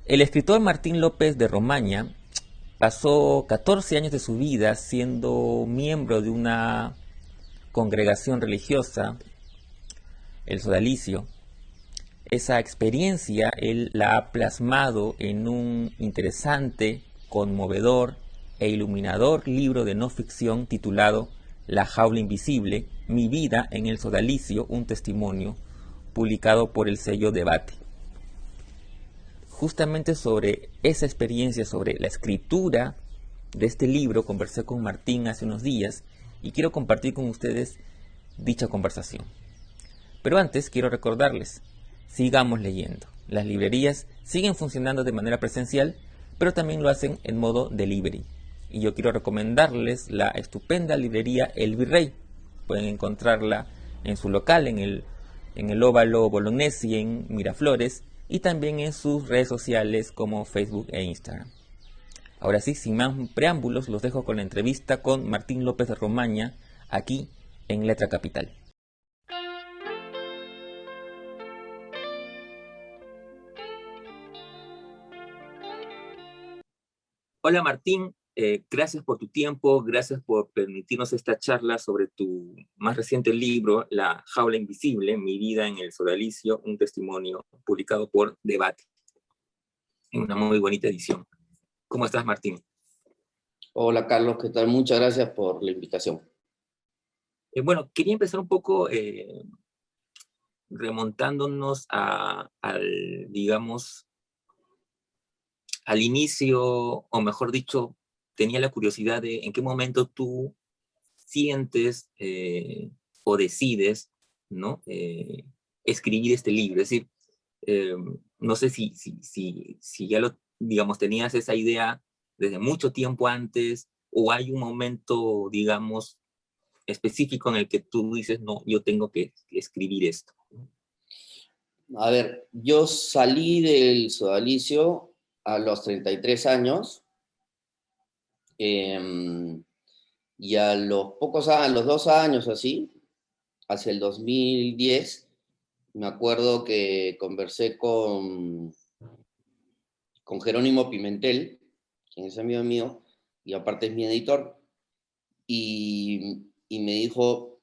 El escritor Martín López de Romaña pasó 14 años de su vida siendo miembro de una congregación religiosa, el sodalicio. Esa experiencia él la ha plasmado en un interesante, conmovedor e iluminador libro de no ficción titulado La jaula invisible, mi vida en el sodalicio, un testimonio, publicado por el sello Debate. Justamente sobre esa experiencia, sobre la escritura de este libro, conversé con Martín hace unos días y quiero compartir con ustedes dicha conversación. Pero antes quiero recordarles, sigamos leyendo. Las librerías siguen funcionando de manera presencial, pero también lo hacen en modo delivery. Y yo quiero recomendarles la estupenda librería El Virrey. Pueden encontrarla en su local, en el Óvalo Bolognesi, en Miraflores, y también en sus redes sociales como Facebook e Instagram. Ahora sí, sin más preámbulos, los dejo con la entrevista con Martín López de Romaña, aquí en Letra Capital. Hola Martín, gracias por tu tiempo, gracias por permitirnos esta charla sobre tu más reciente libro, La jaula invisible, mi vida en el sodalicio, un testimonio publicado por Debate, en una muy bonita edición. ¿Cómo estás, Martín? Hola Carlos, ¿qué tal? Muchas gracias por la invitación. Bueno, quería empezar un poco remontándonos digamos, al inicio, o mejor dicho, tenía la curiosidad de en qué momento tú sientes o decides, ¿no? Escribir este libro. Es decir, eh, no sé si ya lo, digamos, tenías esa idea desde mucho tiempo antes, o hay un momento, digamos, específico en el que tú dices, no, yo tengo que escribir esto. A ver, yo salí del sodalicio a los 33 años y a los 2 años así, hacia el 2010, me acuerdo que conversé con Jerónimo Pimentel, quien es amigo mío, y aparte es mi editor, y me dijo,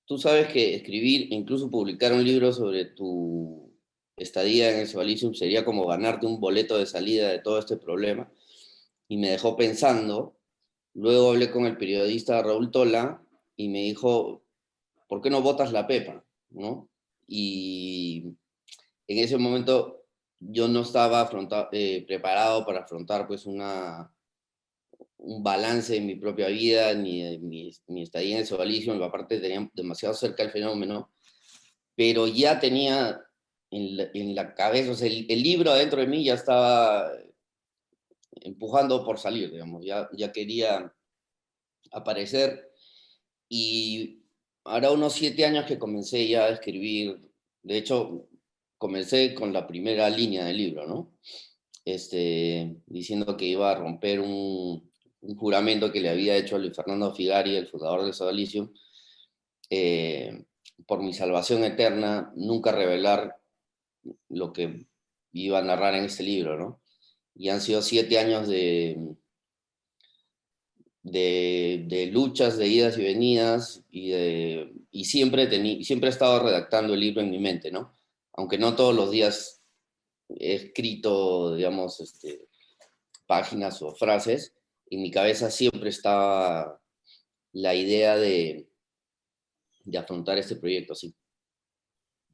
tú sabes que escribir, incluso publicar un libro sobre tu estadía en el Sodalicio sería como ganarte un boleto de salida de todo este problema. Y me dejó pensando. Luego hablé con el periodista Raúl Tola y me dijo, ¿por qué no botas la pepa? ¿No? Y en ese momento yo no estaba preparado para afrontar pues un balance en mi propia vida, ni de mi estadía en el sodalicio, aparte tenía demasiado cerca el fenómeno, pero ya tenía en la cabeza, o sea, el libro adentro de mí ya estaba empujando por salir, digamos, ya quería aparecer, y ahora unos 7 años que comencé ya a escribir. De hecho, comencé con la primera línea del libro, ¿no? Diciendo que iba a romper un juramento que le había hecho a Luis Fernando Figari, el fundador de Sodalicio, eh, por mi salvación eterna, nunca revelar lo que iba a narrar en este libro, ¿no? Y han sido 7 años de luchas, de idas y venidas, y siempre he estado redactando el libro en mi mente, ¿no? Aunque no todos los días he escrito, digamos, páginas o frases, en mi cabeza siempre estaba la idea de afrontar este proyecto así.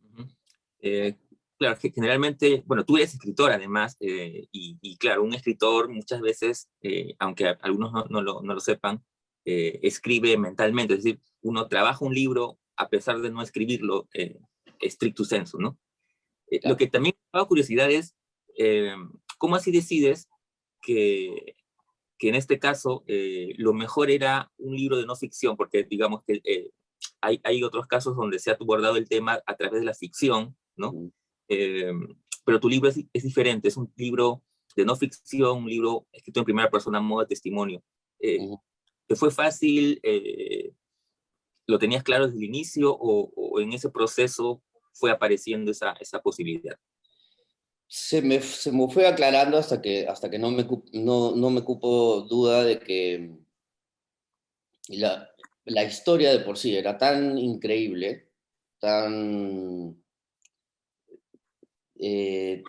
Uh -huh. Claro, que generalmente, bueno, tú eres escritor además, y claro, un escritor muchas veces, aunque algunos no lo sepan, escribe mentalmente, es decir, uno trabaja un libro a pesar de no escribirlo stricto sensu, ¿no? Lo Claro. que también me da curiosidad es, ¿cómo así decides que, que en este caso lo mejor era un libro de no ficción? Porque digamos que hay otros casos donde se ha abordado el tema a través de la ficción, ¿no? Mm. Eh, pero tu libro es diferente, es un libro de no ficción, un libro escrito en primera persona, modo de testimonio. Mm. ¿Te fue fácil? ¿Lo tenías claro desde el inicio o en ese proceso fue apareciendo esa posibilidad? se me fue aclarando hasta que no me cupo duda de que la historia de por sí era tan increíble, tan, eh,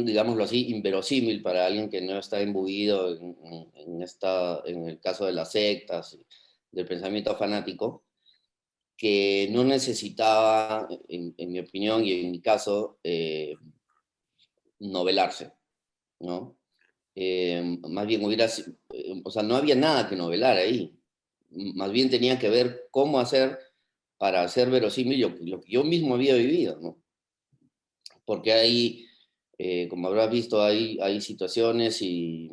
digámoslo así, inverosímil para alguien que no está imbuido en el caso de las sectas, del pensamiento fanático, que no necesitaba, en mi opinión y en mi caso, novelarse, ¿no? Más bien o sea, no había nada que novelar ahí. Más bien tenía que ver cómo hacer para hacer verosímil lo que yo mismo había vivido, ¿no? Porque hay, como habrás visto, hay situaciones y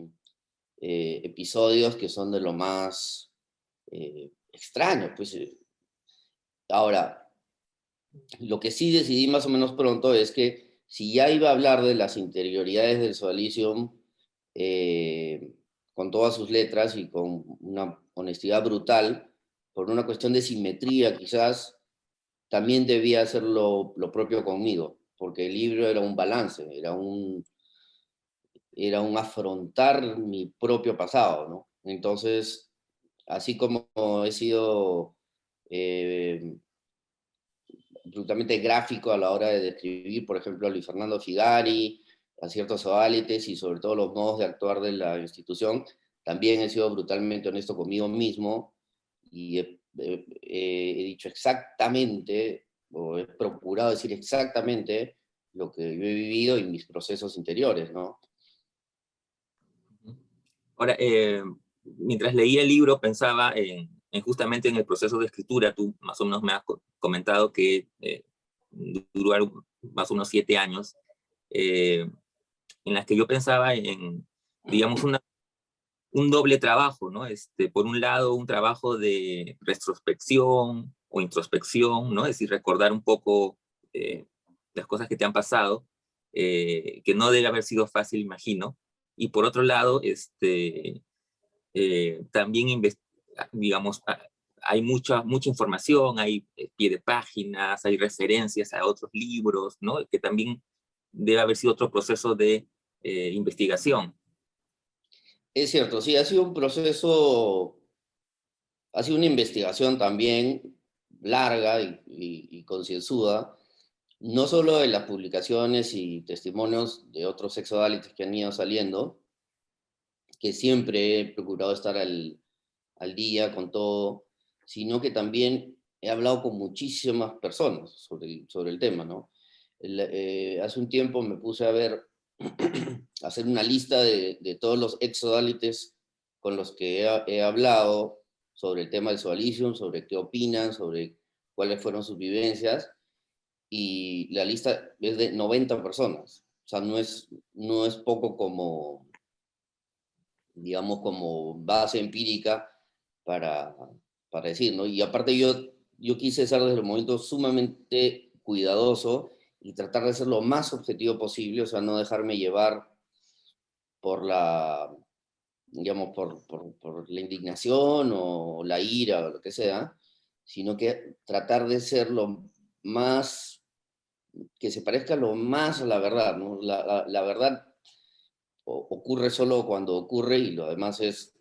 episodios que son de lo más extraño. Pues, ahora, lo que sí decidí más o menos pronto es que si ya iba a hablar de las interioridades del Sodalicium, eh, con todas sus letras y con una honestidad brutal, por una cuestión de simetría quizás, también debía hacer lo propio conmigo, porque el libro era un balance, era un afrontar mi propio pasado, ¿no? Entonces, así como he sido eh, absolutamente gráfico a la hora de describir, por ejemplo, a Luis Fernando Figari, a ciertos sodalites y sobre todo los modos de actuar de la institución, también he sido brutalmente honesto conmigo mismo y he dicho exactamente, o he procurado decir exactamente lo que yo he vivido y mis procesos interiores, ¿no? Ahora, mientras leía el libro pensaba justamente en el proceso de escritura. Tú más o menos me has comentado que duró más o menos 7 años, eh, en las que yo pensaba en, digamos, un doble trabajo, ¿no? Por un lado, un trabajo de retrospección o introspección, ¿no? Es decir, recordar un poco eh, las cosas que te han pasado, que no debe haber sido fácil, imagino. Y por otro lado, también, digamos, hay mucha información, hay pie de páginas, hay referencias a otros libros, ¿no? Que también debe haber sido otro proceso de investigación. Es cierto, sí, ha sido un proceso, ha sido una investigación también larga y concienzuda, no solo de las publicaciones y testimonios de otros sexualities que han ido saliendo, que siempre he procurado estar al día con todo, sino que también he hablado con muchísimas personas sobre el tema, ¿no? Hace un tiempo me puse a ver, a hacer una lista de todos los exodalites con los que he hablado sobre el tema del Sodalicium, sobre qué opinan, sobre cuáles fueron sus vivencias, y la lista es de 90 personas. O sea, no es poco como, digamos, como base empírica para, para decir, ¿no? Y aparte yo quise ser desde el momento sumamente cuidadoso y tratar de ser lo más objetivo posible, o sea, no dejarme llevar por la, digamos, por la indignación o la ira o lo que sea, sino que tratar de ser lo más, que se parezca lo más a la verdad, ¿no? La verdad ocurre solo cuando ocurre y lo demás es,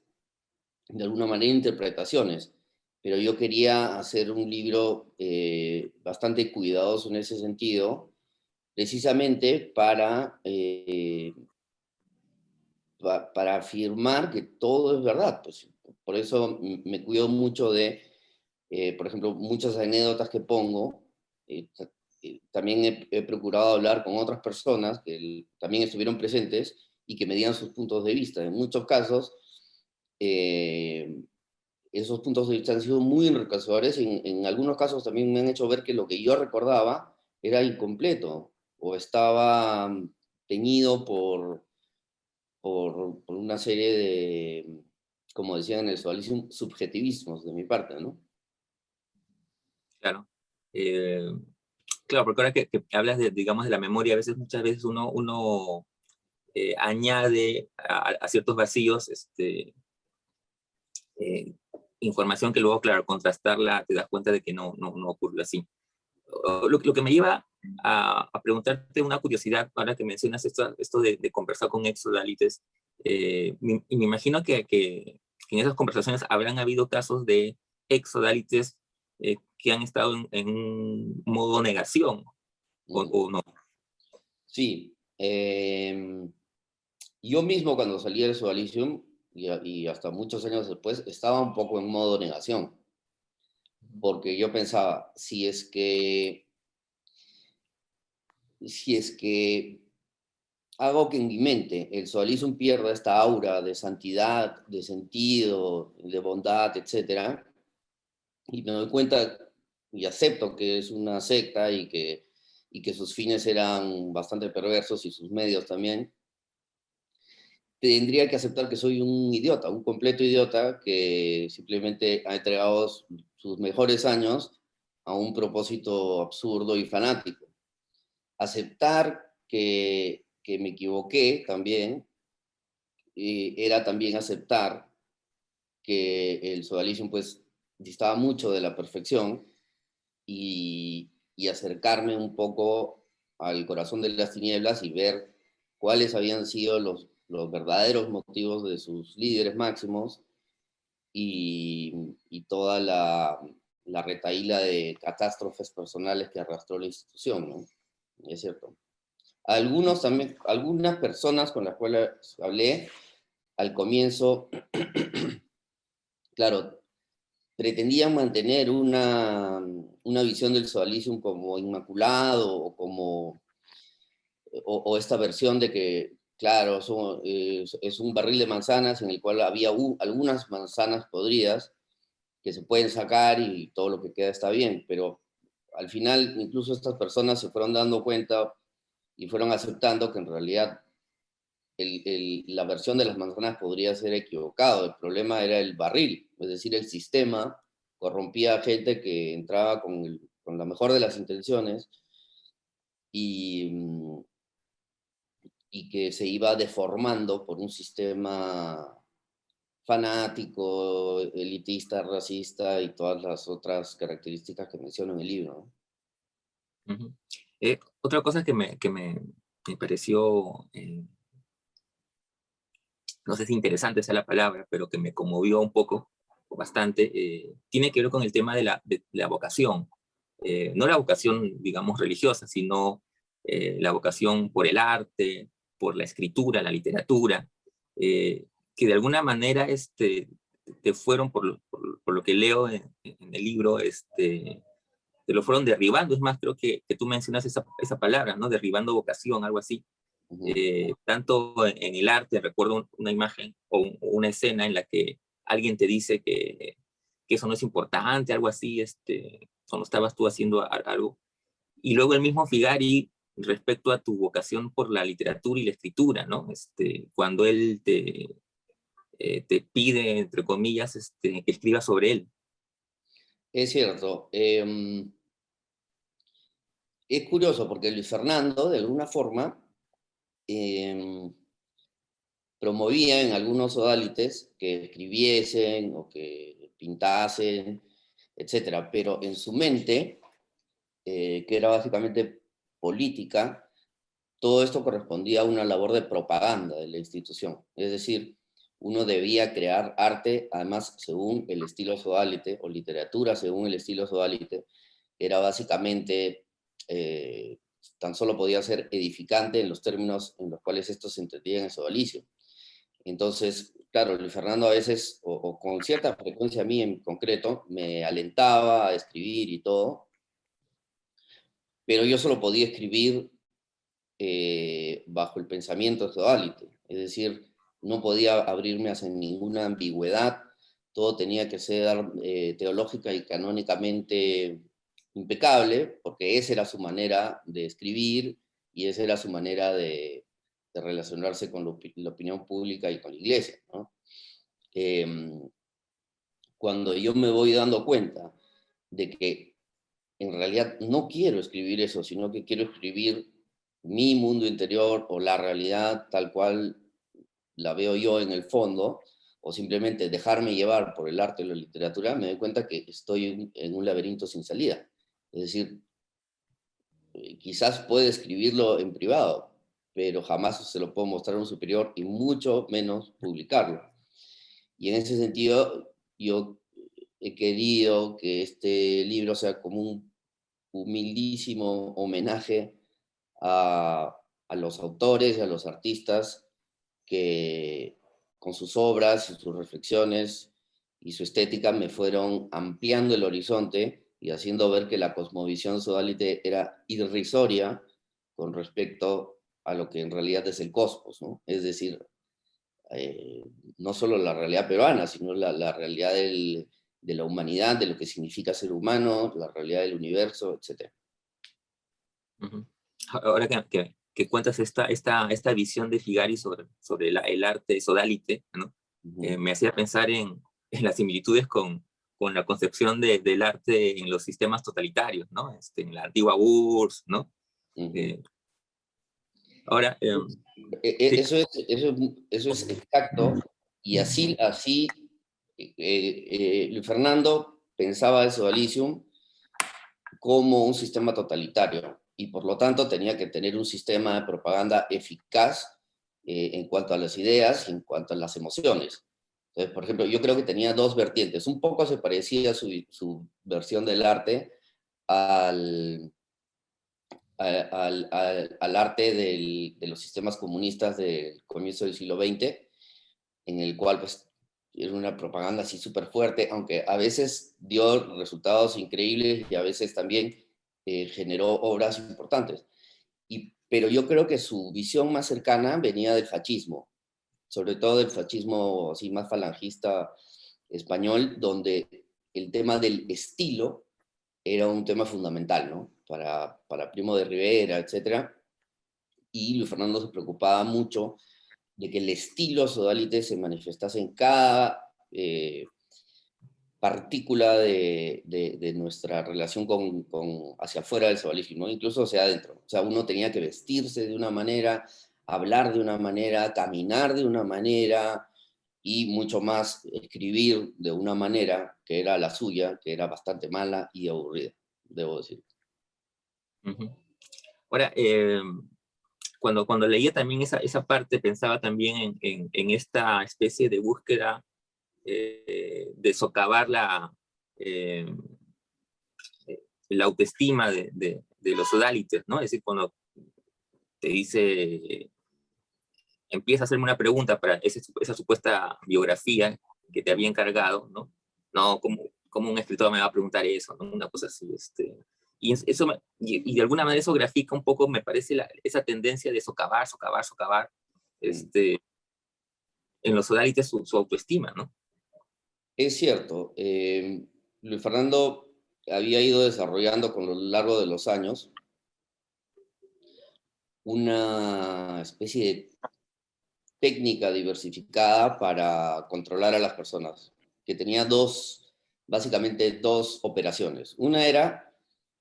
de alguna manera, interpretaciones. Pero yo quería hacer un libro bastante cuidadoso en ese sentido, precisamente para afirmar que todo es verdad. Pues, por eso me cuido mucho de, por ejemplo, muchas anécdotas que pongo. También he procurado hablar con otras personas que también estuvieron presentes y que me dieran sus puntos de vista. En muchos casos, eh, esos puntos de vista han sido muy enriquecedores. En algunos casos también me han hecho ver que lo que yo recordaba era incompleto o estaba teñido por una serie de, como decían en el Sodalicium, subjetivismos de mi parte, ¿no? Claro. Eh, claro, porque ahora que hablas de, digamos, de la memoria, a veces, muchas veces uno añade a ciertos vacíos eh, información que luego, claro, contrastarla, te das cuenta de que no ocurrió así. Lo que me lleva a preguntarte una curiosidad, ahora que mencionas esto de conversar con exodalites. Y me imagino que en esas conversaciones habrán habido casos de exodalites que han estado en un modo negación, o no. Sí. Yo mismo cuando salí del Sodalicium, y hasta muchos años después, estaba un poco en modo negación, porque yo pensaba, si es que hago que en mi mente el Sodalicium pierda esta aura de santidad, de sentido, de bondad, etcétera, y me doy cuenta y acepto que es una secta y que sus fines eran bastante perversos y sus medios también, tendría que aceptar que soy un idiota, un completo idiota que simplemente ha entregado sus mejores años a un propósito absurdo y fanático. Aceptar que me equivoqué también era también aceptar que el sodalicio pues distaba mucho de la perfección y acercarme un poco al corazón de las tinieblas y ver cuáles habían sido los verdaderos motivos de sus líderes máximos y toda la retahíla de catástrofes personales que arrastró la institución, ¿no? Es cierto. Algunas personas con las cuales hablé al comienzo, claro, pretendían mantener una visión del sodalicium como inmaculado o esta versión de que, claro, es un barril de manzanas en el cual había algunas manzanas podridas que se pueden sacar y todo lo que queda está bien, pero al final incluso estas personas se fueron dando cuenta y fueron aceptando que en realidad la versión de las manzanas podría ser equivocado. El problema era el barril, es decir, el sistema corrompía a gente que entraba con la mejor de las intenciones y, y que se iba deformando por un sistema fanático, elitista, racista y todas las otras características que menciono en el libro, ¿No? Ujú. Otra cosa me pareció, no sé si interesante sea la palabra, pero que me conmovió un poco, o bastante, tiene que ver con el tema de la vocación. No la vocación, digamos, religiosa, sino la vocación por el arte, por la escritura, la literatura, que de alguna manera te fueron, por lo que leo en el libro, te lo fueron derribando. Es más, creo que tú mencionas esa palabra, ¿no? Derribando vocación, algo así. ¿no? Tanto en el arte, recuerdo una imagen o una escena en la que alguien te dice que eso no es importante, algo así, cuando estabas tú haciendo algo. Y luego el mismo Figari respecto a tu vocación por la literatura y la escritura, ¿no? Cuando él te pide, entre comillas, que escribas sobre él. Es cierto. Es curioso porque Luis Fernando, de alguna forma, em, promovía en algunos odálites que escribiesen o que pintasen, etcétera, pero en su mente, que era básicamente política, todo esto correspondía a una labor de propaganda de la institución. Es decir, uno debía crear arte, además, según el estilo sodalite, o literatura según el estilo sodalite, era básicamente, tan solo podía ser edificante en los términos en los cuales esto se entendía en el sodalicio. Entonces, claro, Luis Fernando a veces, o con cierta frecuencia a mí en concreto, me alentaba a escribir y todo, pero yo solo podía escribir bajo el pensamiento sodalite, es decir, no podía abrirme hacia ninguna ambigüedad, todo tenía que ser teológica y canónicamente impecable, porque esa era su manera de escribir y esa era su manera de relacionarse con la opinión pública y con la iglesia, ¿no? Cuando yo me voy dando cuenta de que en realidad no quiero escribir eso, sino que quiero escribir mi mundo interior o la realidad tal cual la veo yo en el fondo, o simplemente dejarme llevar por el arte o la literatura, me doy cuenta que estoy en un laberinto sin salida. Es decir, quizás puede escribirlo en privado, pero jamás se lo puedo mostrar a un superior y mucho menos publicarlo. Y en ese sentido, yo he querido que este libro sea como un humildísimo homenaje a los autores y a los artistas que con sus obras y sus reflexiones y su estética me fueron ampliando el horizonte y haciendo ver que la cosmovisión sodalite era irrisoria con respecto a lo que en realidad es el cosmos, ¿no? Es decir, eh, no solo la realidad peruana, sino la realidad de la humanidad, de lo que significa ser humano, la realidad del universo, etc. Ujú. Ahora que cuentas esta visión de Figari sobre el arte sodalite, ¿no? Uh -huh. Me hacía pensar en las similitudes con la concepción del arte en los sistemas totalitarios, ¿no? En la antigua URSS, ¿no? Uh -huh. Eh, ahora, sí. Eso es exacto, y así Luis Fernando pensaba el sodalicium como un sistema totalitario, y por lo tanto tenía que tener un sistema de propaganda eficaz en cuanto a las ideas y en cuanto a las emociones. Entonces, por ejemplo, yo creo que tenía dos vertientes. Un poco se parecía su versión del arte al, al arte de los sistemas comunistas del comienzo del siglo XX, en el cual pues era una propaganda así súper fuerte, aunque a veces dio resultados increíbles y a veces también generó obras importantes. Pero yo creo que su visión más cercana venía del fascismo, sobre todo del fascismo así más falangista español, donde el tema del estilo era un tema fundamental, ¿no? Para Primo de Rivera, etcétera. Y Luis Fernando se preocupaba mucho de que el estilo sodalite se manifestase en cada partícula de nuestra relación hacia afuera del sodalicismo, ¿no? Incluso hacia adentro. O sea, uno tenía que vestirse de una manera, hablar de una manera, caminar de una manera y mucho más escribir de una manera que era la suya, que era bastante mala y aburrida, debo decir. Uh-huh. Ahora, cuando leía también esa parte, pensaba también en esta especie de búsqueda de socavar eh, la autoestima de los sodalites, ¿no? Es decir, cuando te dice, empieza a hacerme una pregunta para esa supuesta biografía que te había encargado, ¿no? No, ¿cómo un escritor me va a preguntar eso? ¿No? Una cosa así, y de alguna manera eso grafica un poco, me parece, esa tendencia de socavar, en los sodalites su autoestima, ¿no? Es cierto, Luis Fernando había ido desarrollando con lo largo de los años una especie de técnica diversificada para controlar a las personas, que tenía básicamente dos operaciones. Una era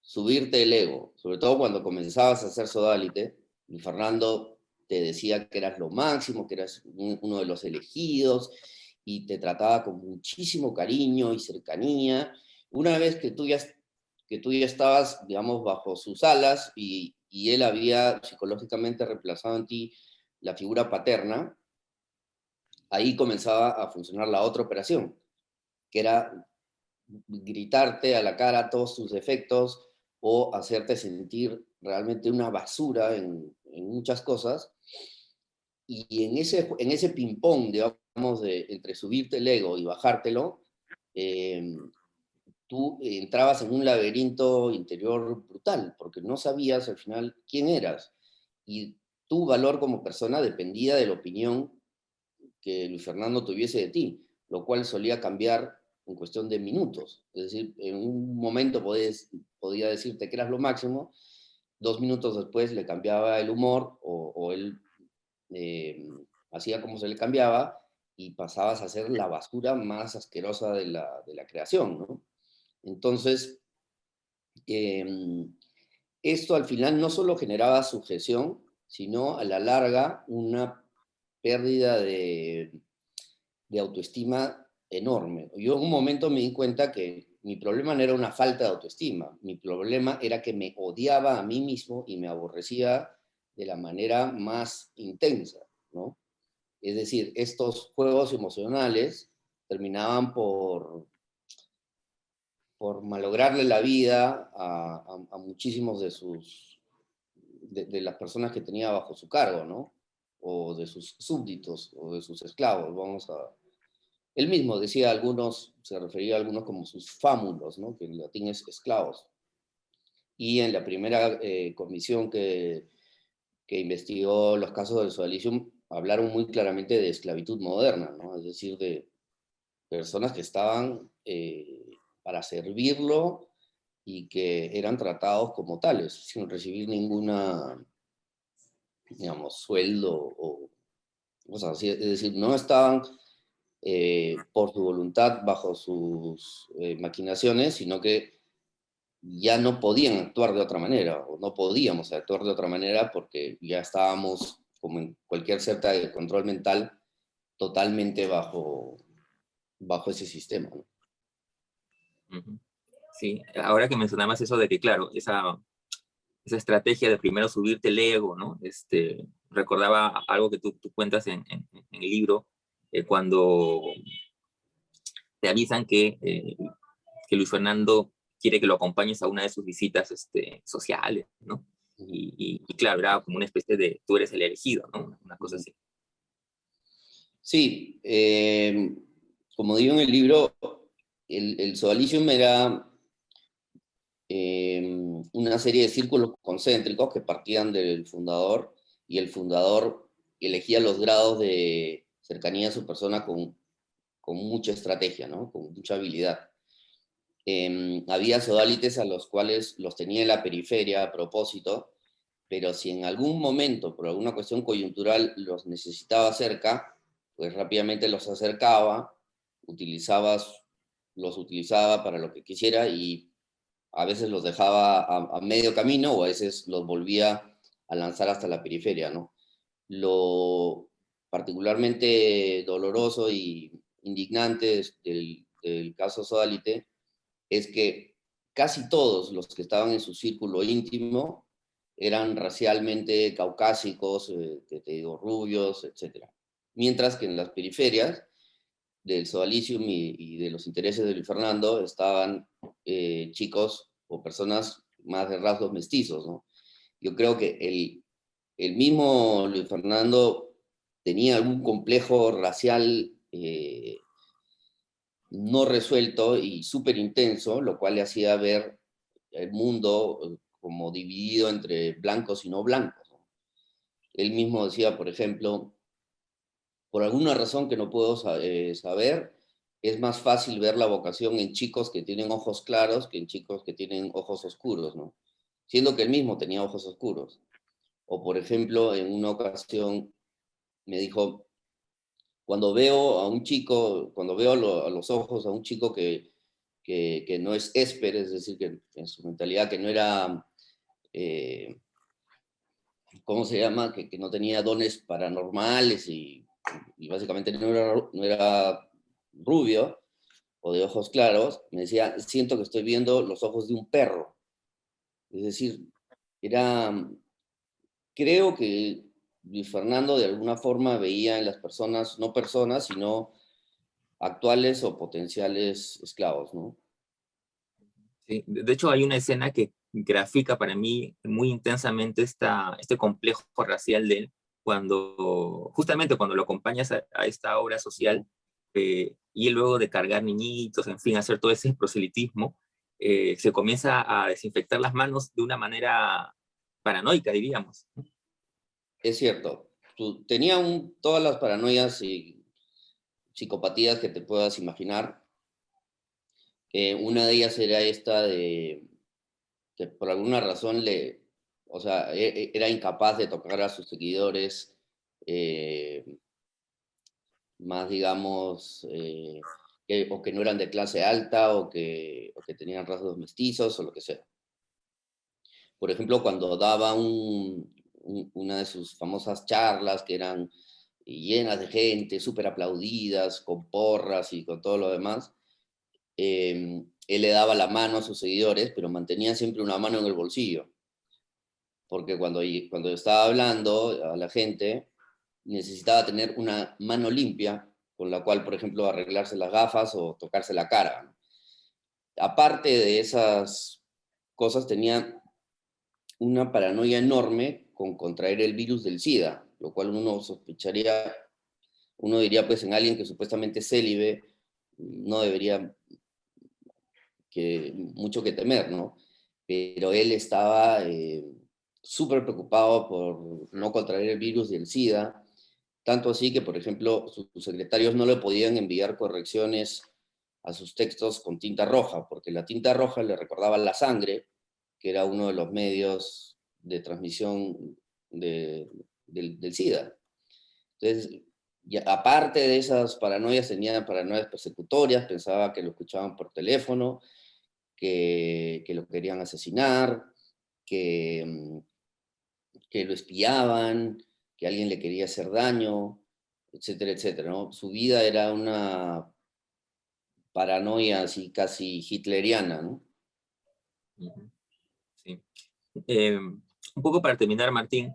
subirte el ego, sobre todo cuando comenzabas a hacer sodalite. Luis Fernando te decía que eras lo máximo, que eras uno de los elegidos, y te trataba con muchísimo cariño y cercanía. Una vez que tú ya estabas, digamos, bajo sus alas y él había psicológicamente reemplazado en ti la figura paterna, ahí comenzaba a funcionar la otra operación, que era gritarte a la cara todos tus defectos o hacerte sentir realmente una basura en muchas cosas. Y en ese ping-pong, digamos, entre subirte el ego y bajártelo, eh, tú entrabas en un laberinto interior brutal, porque no sabías al final quién eras. Y tu valor como persona dependía de la opinión que Luis Fernando tuviese de ti, lo cual solía cambiar en cuestión de minutos. Es decir, en un momento podía decirte que eras lo máximo, 2 minutos después le cambiaba el humor o él eh, hacía como se le cambiaba y pasabas a ser la basura más asquerosa de la creación, ¿no? Entonces, eh, esto al final no solo generaba sujeción, sino a la larga una pérdida de autoestima enorme. Yo en un momento me di cuenta que mi problema no era una falta de autoestima, mi problema era que me odiaba a mí mismo y me aborrecía de la manera más intensa, ¿no? Es decir, estos juegos emocionales terminaban por malograrle la vida a muchísimos de las personas que tenía bajo su cargo, ¿no? O de sus súbditos, o de sus esclavos, Él mismo decía algunos, se refería a algunos como sus fámulos, ¿no? Que en latín es esclavos. Y en la primera comisión que investigó los casos del sodalicio, hablaron muy claramente de esclavitud moderna, ¿no? Es decir, de personas que estaban para servirlo y que eran tratados como tales, sin recibir ninguna, digamos, sueldo o cosas así. Es decir, no estaban por su voluntad bajo sus maquinaciones, sino que ya no podían actuar de otra manera, o no podíamos actuar de otra manera porque ya estábamos, como en cualquier certa de control mental, totalmente bajo ese sistema, ¿no? Ujú. Sí, ahora que mencionabas eso de que, claro, esa estrategia de primero subirte el ego, ¿no? Recordaba algo que tú cuentas en el libro, cuando te avisan que Luis Fernando quiere que lo acompañes a una de sus visitas sociales, ¿no? Y claro, era como una especie de, tú eres el elegido, ¿no? Una cosa así. Sí, como digo en el libro, el Sodalicium era una serie de círculos concéntricos que partían del fundador, y el fundador elegía los grados de cercanía a su persona con mucha estrategia, ¿no? Con mucha habilidad. Había sodalites a los cuales los tenía en la periferia a propósito, pero si en algún momento, por alguna cuestión coyuntural, los necesitaba cerca, pues rápidamente los acercaba, los utilizaba para lo que quisiera, y a veces los dejaba a medio camino, o a veces los volvía a lanzar hasta la periferia, ¿no? Lo particularmente doloroso y indignante del caso Sodalite es que casi todos los que estaban en su círculo íntimo eran racialmente caucásicos, que te digo, rubios, etc. Mientras que en las periferias del Sodalicium y de los intereses de Luis Fernando estaban chicos o personas más de rasgos mestizos, ¿no? Yo creo que el mismo Luis Fernando tenía algún complejo racial no resuelto y súper intenso, lo cual le hacía ver el mundo como dividido entre blancos y no blancos, ¿no? Él mismo decía, por ejemplo, por alguna razón que no puedo saber, es más fácil ver la vocación en chicos que tienen ojos claros que en chicos que tienen ojos oscuros, ¿no? Siendo que él mismo tenía ojos oscuros. O, por ejemplo, en una ocasión me dijo, cuando veo a un chico, cuando veo a los ojos a un chico que no es ésper, es decir, que en su mentalidad que no era, eh, ¿cómo se llama? Que no tenía dones paranormales y básicamente no era rubio o de ojos claros, me decía, siento que estoy viendo los ojos de un perro. Es decir, era, creo que Luis Fernando de alguna forma veía en las personas, no personas, sino actuales o potenciales esclavos, ¿no? Sí. De hecho, hay una escena que grafica para mí muy intensamente este complejo racial de él, justamente cuando lo acompañas a esta obra social, y él luego de cargar niñitos, en fin, hacer todo ese proselitismo, se comienza a desinfectar las manos de una manera paranoica, diríamos. Es cierto, tenía todas las paranoias y psicopatías que te puedas imaginar. Una de ellas era esta de que por alguna razón o sea, era incapaz de tocar a sus seguidores eh, más, digamos, o que no eran de clase alta o que tenían rasgos mestizos o lo que sea. Por ejemplo, cuando daba una de sus famosas charlas que eran y llenas de gente, súper aplaudidas, con porras y con todo lo demás, él le daba la mano a sus seguidores, pero mantenía siempre una mano en el bolsillo, porque cuando estaba hablando a la gente, necesitaba tener una mano limpia con la cual, por ejemplo, arreglarse las gafas o tocarse la cara, ¿no? Aparte de esas cosas, tenía una paranoia enorme con contraer el virus del SIDA, lo cual uno sospecharía, uno diría pues en alguien que supuestamente es célibe, no debería mucho que temer, ¿no? Pero él estaba súper preocupado por no contraer el virus del SIDA, tanto así que, por ejemplo, sus secretarios no le podían enviar correcciones a sus textos con tinta roja, porque la tinta roja le recordaba la sangre, que era uno de los medios de transmisión del SIDA. Entonces, aparte de esas paranoias, tenía paranoias persecutorias, pensaba que lo escuchaban por teléfono, que lo querían asesinar, que, que lo espiaban, que alguien le quería hacer daño, etcétera, etcétera, ¿no? Su vida era una paranoia así casi hitleriana, ¿no? Ujú, sí. Un poco para terminar, Martín,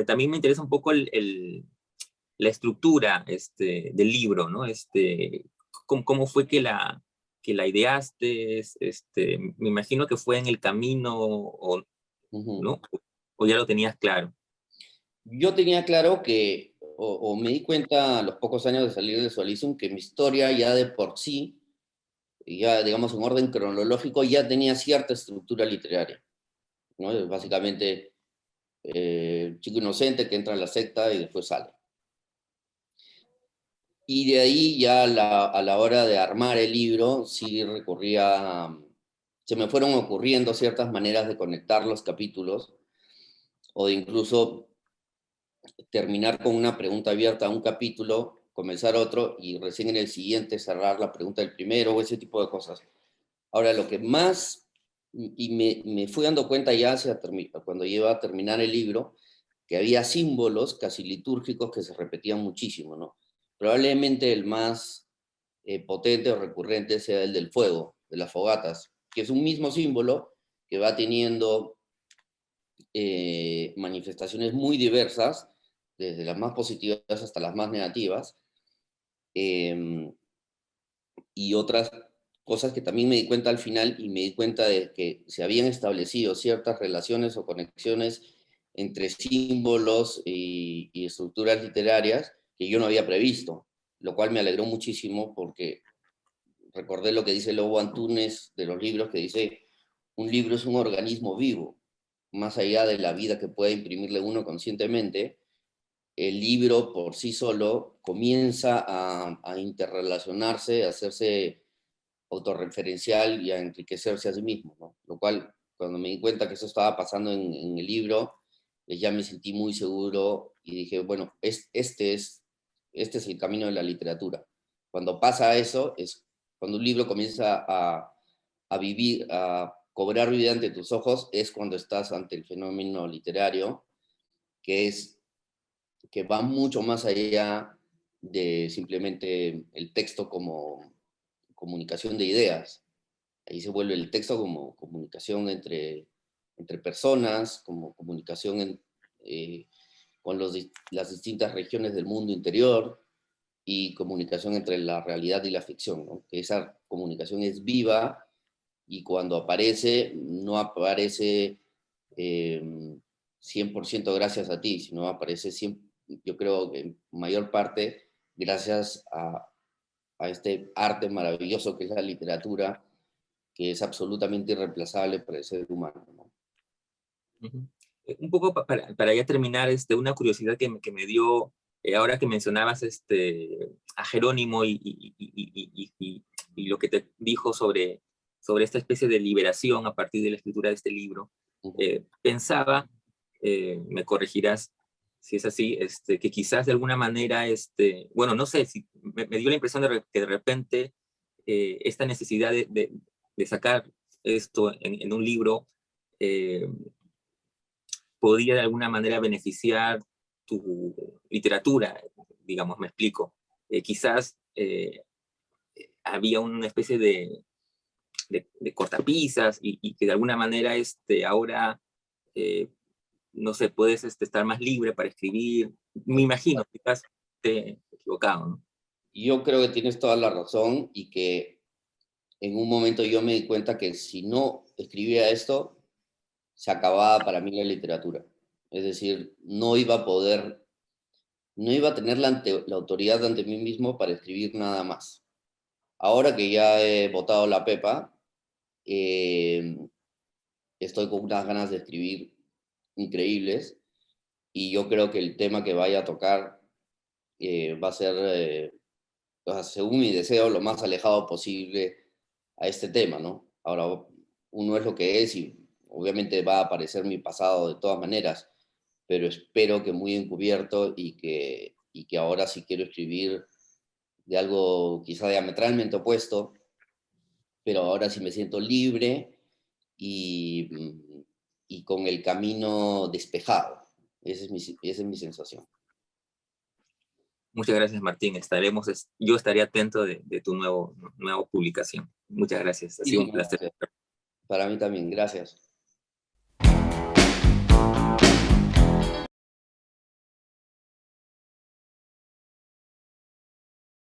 también me interesa un poco la estructura del libro, ¿no? ¿Cómo fue que la ideaste? Me imagino que fue en el camino, Ujú. ¿no? ¿O ya lo tenías claro? Yo tenía claro que, o me di cuenta a los pocos años de salir de Solisium, que mi historia ya de por sí, ya digamos en orden cronológico, ya tenía cierta estructura literaria, ¿no? Básicamente, chico inocente que entra en la secta y después sale. Y de ahí ya a la hora de armar el libro, sí recurría, se me fueron ocurriendo ciertas maneras de conectar los capítulos o de incluso terminar con una pregunta abierta a un capítulo, comenzar otro y recién en el siguiente cerrar la pregunta del primero o ese tipo de cosas. Ahora, lo que más, y me fui dando cuenta ya cuando iba a terminar el libro, que había símbolos casi litúrgicos que se repetían muchísimo, ¿no? Probablemente el más potente o recurrente sea el del fuego, de las fogatas, que es un mismo símbolo que va teniendo manifestaciones muy diversas, desde las más positivas hasta las más negativas, eh, y otras cosas que también me di cuenta al final y me di cuenta de que se habían establecido ciertas relaciones o conexiones entre símbolos y estructuras literarias que yo no había previsto, lo cual me alegró muchísimo porque recordé lo que dice Lobo Antunes de los libros, que dice, un libro es un organismo vivo, más allá de la vida que pueda imprimirle uno conscientemente, el libro por sí solo comienza a interrelacionarse, a hacerse autorreferencial y a enriquecerse a sí mismo, ¿no? Lo cual, cuando me di cuenta que eso estaba pasando en el libro, ya me sentí muy seguro y dije, bueno, este es el camino de la literatura. Cuando pasa eso, es cuando un libro comienza a vivir, a cobrar vida ante tus ojos, es cuando estás ante el fenómeno literario, que es que va mucho más allá de simplemente el texto como comunicación de ideas. Ahí se vuelve el texto como comunicación entre personas, como comunicación con las distintas regiones del mundo interior y comunicación entre la realidad y la ficción, ¿no? Que esa comunicación es viva y cuando aparece, no aparece eh, 100% gracias a ti, sino aparece, yo creo que en mayor parte gracias a este arte maravilloso que es la literatura, que es absolutamente irreemplazable para el ser humano, ¿no? Ujú. Un poco para ya terminar, una curiosidad que me dio, ahora que mencionabas a Jerónimo y lo que te dijo sobre esta especie de liberación a partir de la escritura de este libro, pensaba, me corregirás si es así, que quizás de alguna manera, bueno, no sé, si me dio la impresión que de repente esta necesidad de sacar esto en un libro, eh, podía de alguna manera beneficiar tu literatura, digamos, me explico. Quizás había una especie de cortapisas y que de alguna manera ahora, no sé, puedes estar más libre para escribir. Me imagino, quizás esté equivocado, ¿no? Yo creo que tienes toda la razón y que en un momento yo me di cuenta que si no escribía esto, se acababa para mí la literatura. Es decir, no iba a tener la autoridad ante mí mismo para escribir nada más. Ahora que ya he botado la pepa, eh, estoy con unas ganas de escribir increíbles y yo creo que el tema que vaya a tocar va a ser, o sea, según mi deseo, lo más alejado posible a este tema, ¿no? Ahora, uno es lo que es y obviamente va a aparecer mi pasado de todas maneras, pero espero que muy encubierto y que ahora sí quiero escribir de algo quizá diametralmente opuesto, pero ahora sí me siento libre y, y con el camino despejado. Esa es mi sensación. Muchas gracias, Martín. Yo estaré atento de tu nueva publicación. Muchas gracias. Ha sido un Muchísimas placer. gracias. Para mí también, gracias.